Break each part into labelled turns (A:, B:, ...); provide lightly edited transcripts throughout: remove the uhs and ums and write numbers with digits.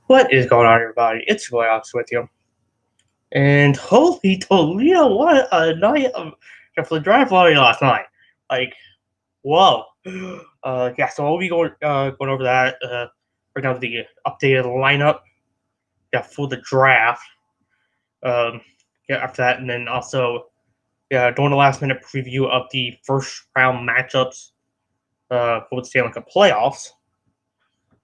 A: What is going on, everybody? It's your boy Alex with you. And holy Toledo, what a night for the draft lottery last night. Like, whoa. So we'll be going over that. Right now, the updated lineup. For the draft. After that, and then also, doing the last minute preview of the first round matchups for the Stanley Cup Playoffs.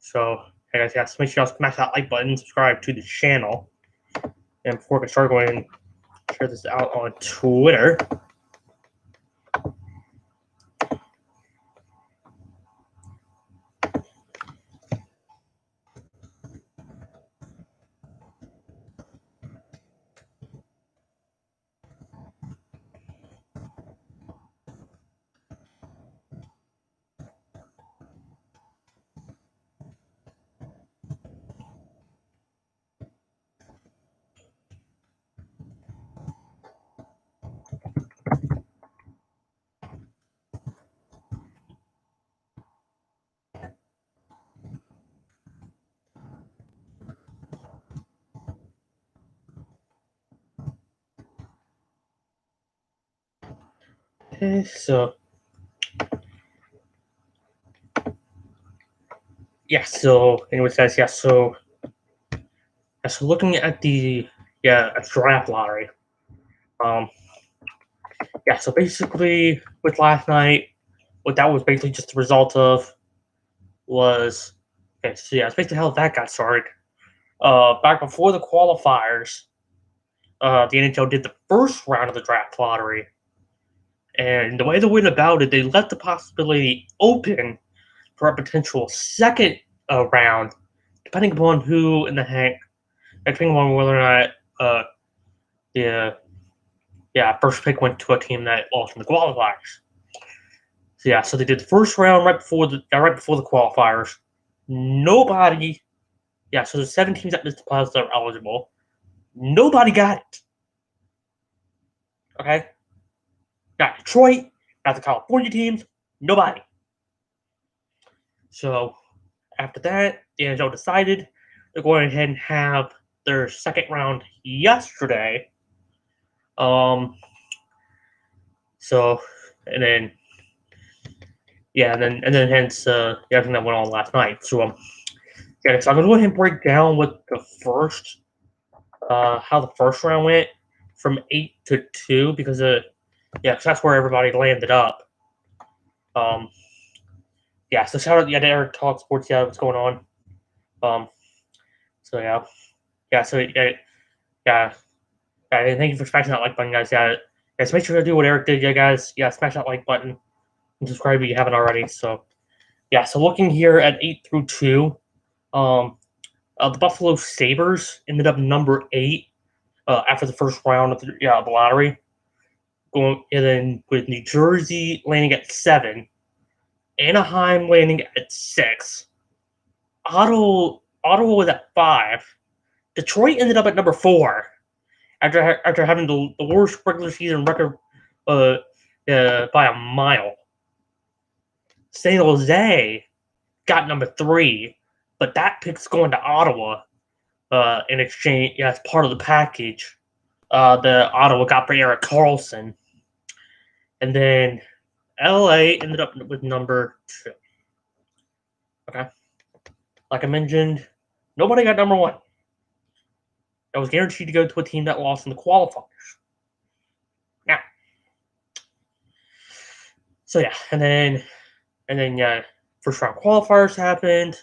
A: So, hey guys, make sure y'all smash that like button, subscribe to the channel. And before we start going and share this out on Twitter. Okay, so anyways guys, so looking at the draft lottery. So basically with last night, what that was basically just the result of was it's basically how that got started. Back before the qualifiers, the NHL did the first round of the draft lottery. And the way they went about it, they left the possibility open for a potential second round, depending upon who in the heck, depending on whether or not the first pick went to a team that lost in the qualifiers. So they did the first round right before the qualifiers. Nobody, so there's 7 teams that missed the playoffs that are eligible. Nobody got it. Okay, got Detroit, got the California teams. Nobody. So after that, the NHL decided they're going ahead and have their second round yesterday. So and then hence everything that went on last night. So so I'm gonna go ahead and break down what the first how the first round went from 8 to 2 because because that's where everybody landed up. So shout out to Eric Talk Sports, what's going on? So thank you for smashing that like button, guys. Guys, make sure to do what Eric did, guys. Smash that like button and subscribe if you haven't already. So so looking here at 8 through 2, the Buffalo Sabres ended up number 8 after the first round of the lottery. Going and then with New Jersey landing at 7, Anaheim landing at 6, Ottawa was at 5, Detroit ended up at number 4 after having the worst regular season record by a mile. San Jose got number 3, but that pick's going to Ottawa in exchange as part of the package. The Ottawa got for Erik Karlsson. And then LA ended up with number 2. Okay. Like I mentioned, nobody got number 1. That was guaranteed to go to a team that lost in the qualifiers. Now, and then first round qualifiers happened.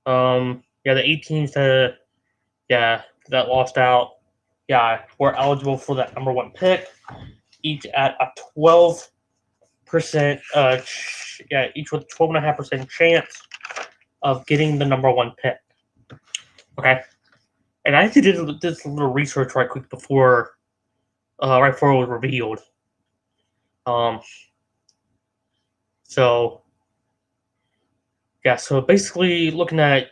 A: The 8 teams that lost out, were eligible for that number 1 pick, each at a 12%, each with a 12.5% chance of getting the number 1 pick. Okay, and I actually did this little research right quick before it was revealed. So basically looking at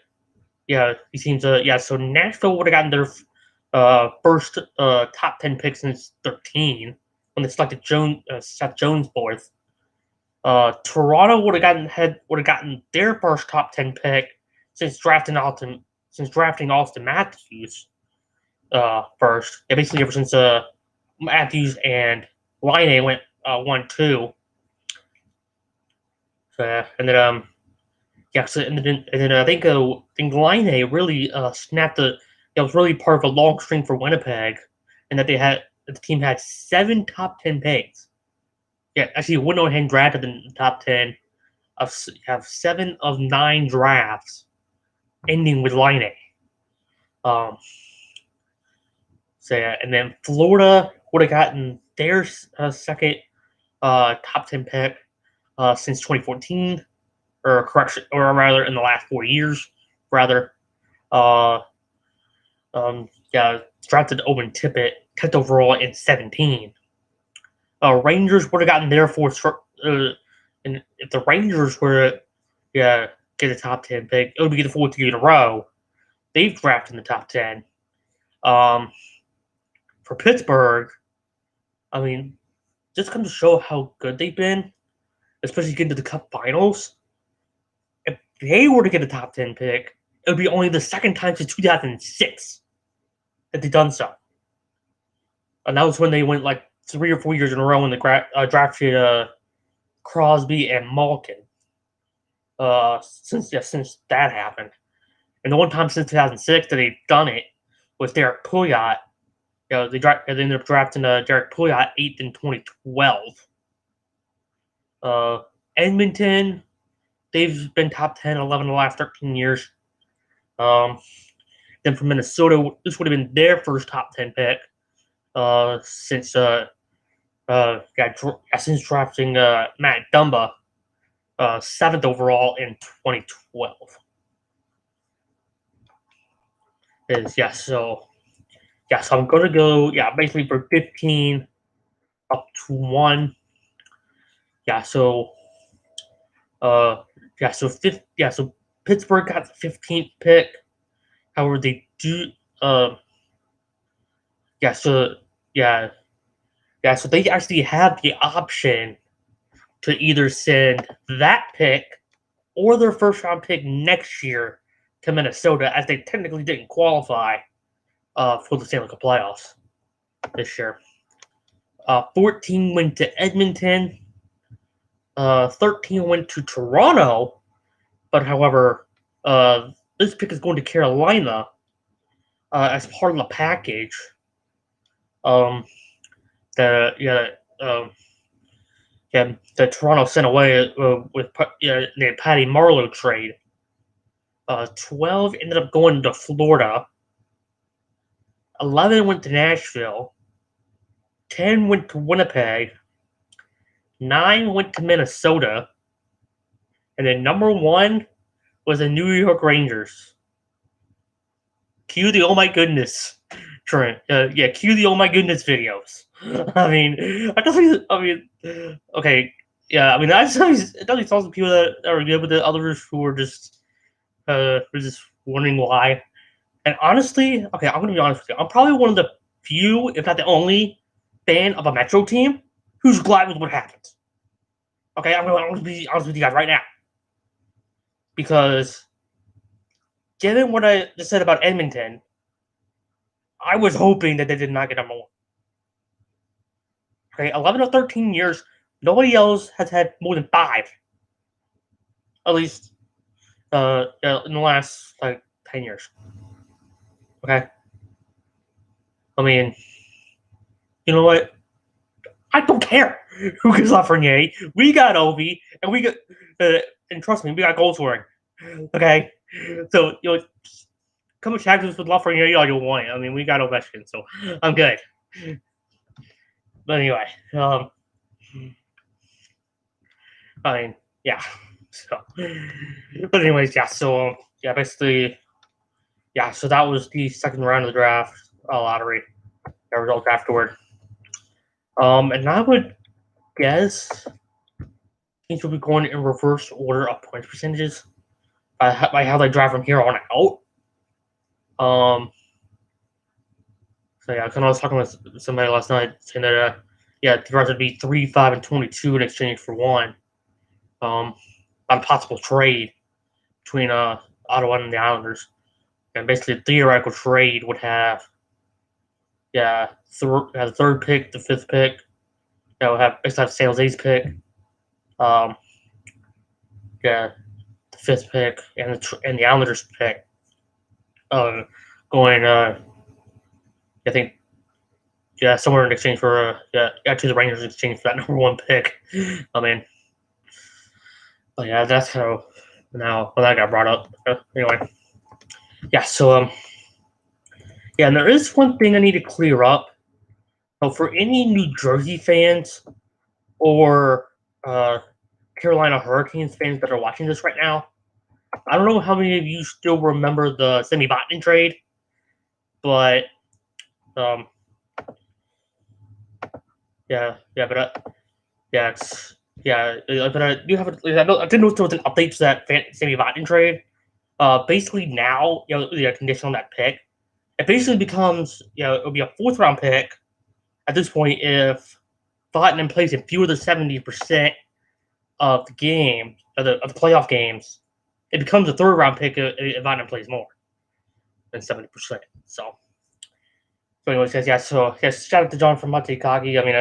A: these teams. So Nashville would have gotten their first top 10 pick since 13 when they selected Seth Jones fourth. Toronto would have gotten their first top 10 pick since drafting Alton since drafting Austin Matthews first. Yeah, basically ever since Matthews and Laine went 1-2. So yeah, and then yeah, so, and then I think Laine really snapped the. It was really part of a long string for Winnipeg, and that the team had 7 top 10 picks. Yeah, actually, went ahead and drafted in the top 10 have 7 of 9 drafts, ending with Laine. So yeah, and then Florida would have gotten their second top 10 pick since 2014, or correction, or rather in the last 4 years, rather. Uh, yeah, drafted Owen Tippett, 10th overall in 17. Rangers would have gotten their fourth, and if the Rangers were, yeah, get a top 10 pick, it would be the 4th year in a row they've drafted in the top 10. For Pittsburgh, I mean, just comes to show how good they've been, especially getting to the Cup Finals. If they were to get a top 10 pick, it would be only the second time since 2006 that they've done so. And that was when they went like 3 or 4 years in a row when they drafted Crosby and Malkin. Since that happened. And the one time since 2006 that they've done it was Derek Pouliot. They ended up drafting Derek Pouliot 8th in 2012. Edmonton, they've been top 10, 11 the last 13 years. Then from Minnesota, this would have been their first top 10 pick since drafting Matt Dumba, 7th overall in 2012. So I'm gonna go basically for 15 up to 1. So Pittsburgh got the 15th pick. However, they do so they actually have the option to either send that pick or their first round pick next year to Minnesota, as they technically didn't qualify for the Stanley Cup Playoffs this year. 14 went to Edmonton. 13 went to Toronto. But however, this pick is going to Carolina as part of the package. The Toronto sent away with the Patty Marleau trade. 12 ended up going to Florida. 11 went to Nashville. 10 went to Winnipeg. 9 went to Minnesota. And then number 1 was the New York Rangers. Cue the oh my goodness, Trent. Cue the oh my goodness videos. Okay. Yeah, I definitely saw some people that are good, but the others who were just wondering why. And honestly, okay, I'm gonna be honest with you. I'm probably one of the few, if not the only, fan of a Metro team who's glad with what happened. Okay, I'm gonna be honest with you guys right now. Because given what I just said about Edmonton, I was hoping that they did not get number 1. Okay, 11 or 13 years, nobody else has had more than 5. At least in the last 10 years. Okay? You know what? I don't care who gets Lafreniere. We got Ovi, and we got and trust me, we got goal scoring. Okay? So, come attack us with Lafreniere all you want. We got Ovechkin, so I'm good. But anyway, So, but anyways, So, basically, So that was the second round of the draft lottery. The results afterward. And I would guess teams will be going in reverse order of point percentages by how they draft from here on out. I was talking with somebody last night saying that the draft would be 3, 5, and 22 in exchange for 1. On a possible trade between Ottawa and the Islanders. and basically the theoretical trade would have the third pick, the fifth pick. Would have basically have Sales A's pick. Um, the fifth pick and the Islanders pick. Going I think somewhere in exchange for to the Rangers in exchange for that number one pick. I mean, but yeah, that's how now that got brought up. Anyway, so and there is one thing I need to clear up. So for any New Jersey fans or Carolina Hurricanes fans that are watching this right now, I don't know how many of you still remember the Semi Botnin trade, but but I do have I didn't know if there was an update to that Semi Botnin trade. Basically now, the condition on that pick, it basically becomes, it'll be a fourth round pick at this point if Vatanen plays in fewer than 70% of the game of the playoff games. It becomes a third round pick if Vatanen plays more than 70%. So anyway, so shout out to John from Montekaki. I mean,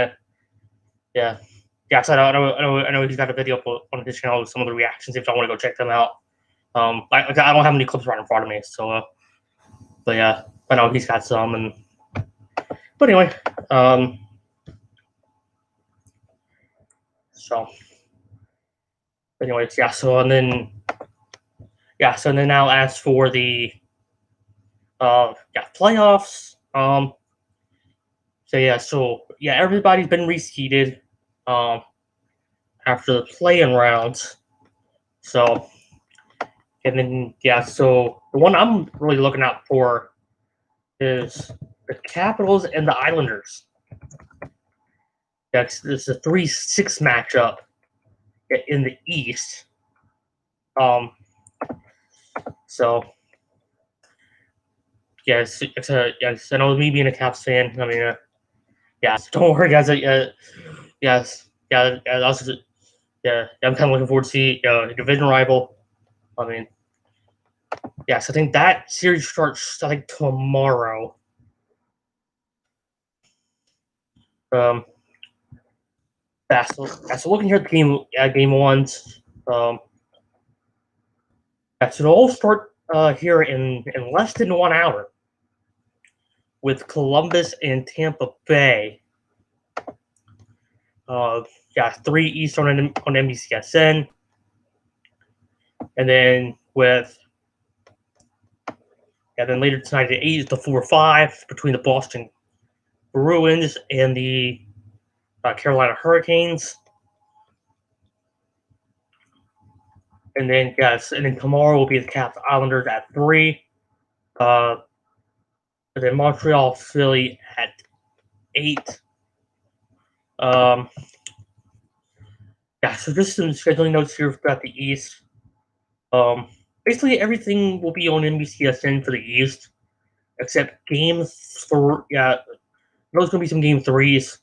A: so I know he's got a video on his channel with some of the reactions if y'all want to go check them out. I don't have any clips right in front of me, so but yeah, I know he's got some. But anyway, so anyways, so then now as for the playoffs, everybody's been reseeded after the play-in rounds. So and then so the one I'm really looking out for is the Capitals and the Islanders. This is a 3-6 matchup in the East. So I know me being a Caps fan. I mean, don't worry, guys. I'm kind of looking forward to see a division rival. I mean, so I think that series starts tomorrow. So looking here at the game ones. So it'll all start here in less than 1 hour with Columbus and Tampa Bay. 3 Eastern on NBCSN, and then then later tonight at 8 is the 4-5 between the Boston Bruins and the Carolina Hurricanes. And then tomorrow will be the Caps Islanders at 3. And then Montreal Philly at 8. So just some scheduling notes here about the East. Basically everything will be on NBCSN for the East, except Game 3. There's gonna be some Game 3s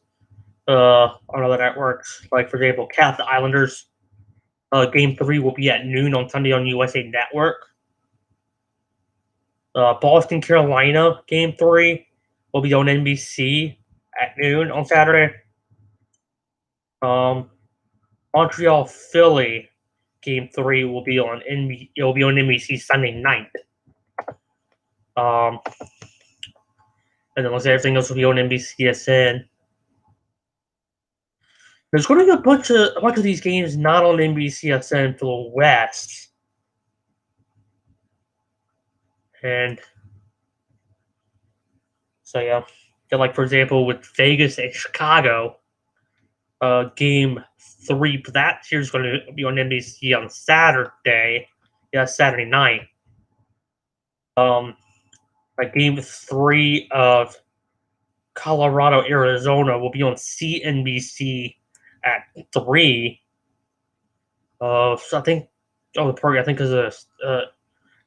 A: on other networks. Like for example, Caps Islanders. Game 3 will be at noon on Sunday on USA Network. Boston Carolina Game 3 will be on NBC at noon on Saturday. Montreal Philly Game 3 will be on NBC Sunday night. And then everything else will be on NBCSN. There's going to be a bunch of these games not on NBCSN for the West. And so like for example with Vegas and Chicago, Game 3 for that series is going to be on NBC on Saturday. Saturday night. Like Game 3 of Colorado Arizona will be on CNBC at 3. So I think because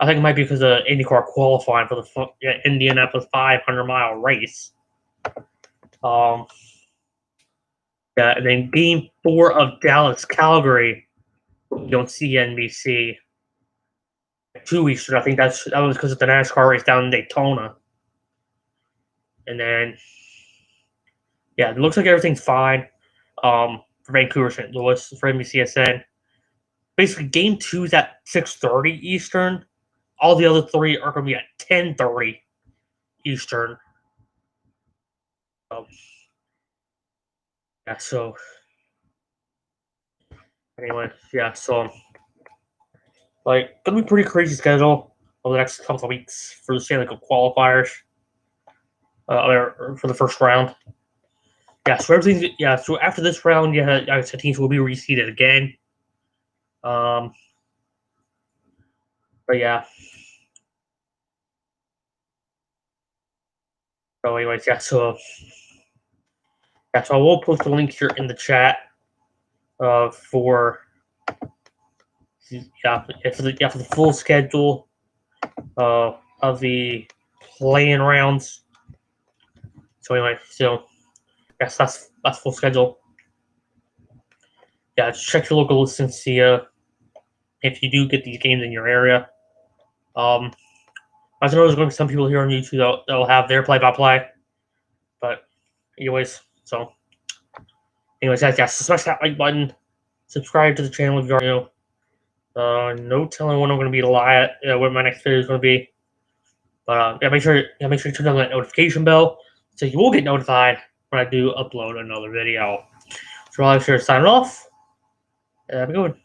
A: I think it might be because of IndyCar qualifying for the Indianapolis 500-mile race. And then Game 4 of Dallas Calgary will be on CNBC 2 Eastern. I think that was because of the NASCAR race down in Daytona. And then, yeah, it looks like everything's fine for Vancouver St. Louis for NBCSN. Basically, game 2 is at 6:30 Eastern. All the other 3 are going to be at 10:30 Eastern. Yeah, so anyway, yeah, so like gonna be pretty crazy schedule over the next couple of weeks for the Stanley Cup qualifiers, or for the first round. Yeah, so everything's So after this round, yeah, teams will be reseeded again. But yeah. So anyways, so I will post the link here in the chat for for the full schedule of the play-in rounds. So anyway, so yes, that's full schedule. Yeah, check your local listings, see if you do get these games in your area. I know there's going to be some people here on YouTube that'll have their play-by-play, but guys, smash that like button, subscribe to the channel if you already know. No telling when I'm going to be live, what my next video is going to be. But make sure you turn on that notification bell so you will get notified when I do upload another video. So I'll sign off. Have a good one.